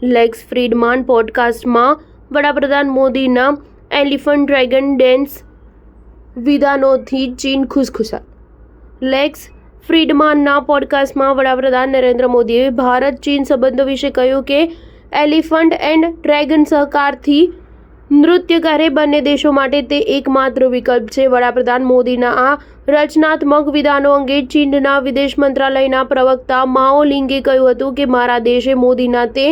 લેક્સ ફ્રીડમાન પોડકાસ્ટમાં વડાપ્રધાન મોદીના elephant dragon dense વિધાનોથી ચીન ખુશખુશાલ. લેક્સ ફ્રીડમાનના પોડકાસ્ટમાં વડાપ્રધાન નરેન્દ્ર મોદીએ ભારત ચીન સંબંધો વિશે કહ્યું કે એલિફન્ટ એન્ડ ડ્રેગન સહકારથી નૃત્ય કરે બંને દેશો માટે તે એકમાત્ર વિકલ્પ છે. વડાપ્રધાન મોદીના આ રચનાત્મક વિધાનો અંગે ચીનના વિદેશ મંત્રાલયના પ્રવક્તા માઓ લિંગે કહ્યું હતું કે મારા દેશે મોદીના તે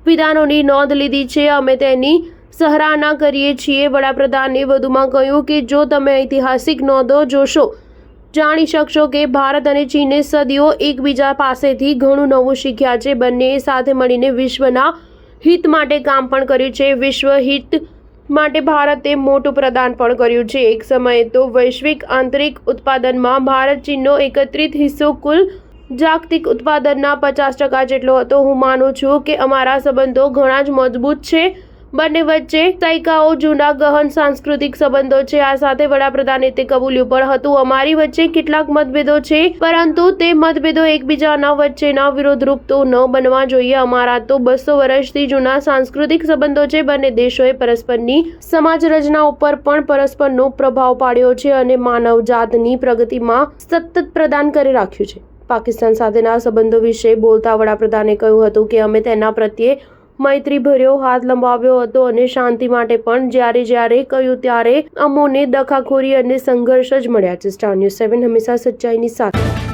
વિધાનોની નોંધ લીધી છે. અમે તેની સરાહના કરીએ છીએ. વડાપ્રધાને વધુમાં કહ્યું કે જો તમે ઐતિહાસિક નોંધો જોશો જાણી શકશો કે ભારત અને ચીને સદીઓ એકબીજા પાસેથી ઘણું નવું શીખ્યા છે. બંનેએ સાથે મળીને વિશ્વના હિત માટે કામ પણ કર્યું છે. વિશ્વ હિત માટે ભારતે મોટું પ્રદાન પણ કર્યું છે. એક સમયે તો વૈશ્વિક આંતરિક ઉત્પાદનમાં ભારત ચીનનો એકત્રિત હિસ્સો કુલ જાગતિક ઉત્પાદનના 50% જેટલો હતો. હું માનું છું કે અમારા સંબંધો ઘણા જ મજબૂત છે. બંને વચ્ચે સૈકાઓ જૂના ગહન સાંસ્કૃતિક સંબંધો છે. આ સાથે વડાપ્રધાને તે કબૂલ્યું પણ હતું અમારી વચ્ચે કેટલાક મતભેદો છે, પરંતુ તે મતભેદો એકબીજાના વચ્ચેના વિરોધરૂપ તો ન બનવા જોઈએ. અમારા તો 200 વર્ષથી જૂના સાંસ્કૃતિક સંબંધો છે. બંને દેશોએ પરસ્પરની સમાજ રચના ઉપર પણ પરસ્પરનો પ્રભાવ પાડ્યો છે અને માનવજાતની પ્રગતિમાં સતત પ્રદાન કરી રાખ્યું છે. પાકિસ્તાન સાથેના સંબંધો વિશે બોલતા વડાપ્રધાને કહ્યું હતું કે અમે તેના પ્રત્યે મૈત્રીભર્યો હાથ લંબાવ્યો હતો અને શાંતિ માટે પણ જ્યારે કહ્યું ત્યારે અમોને દખાખોરી અને સંઘર્ષ જ મળ્યા છે. સ્ટાર ન્યૂઝ 7 હંમેશા સચ્ચાઈની સાથે.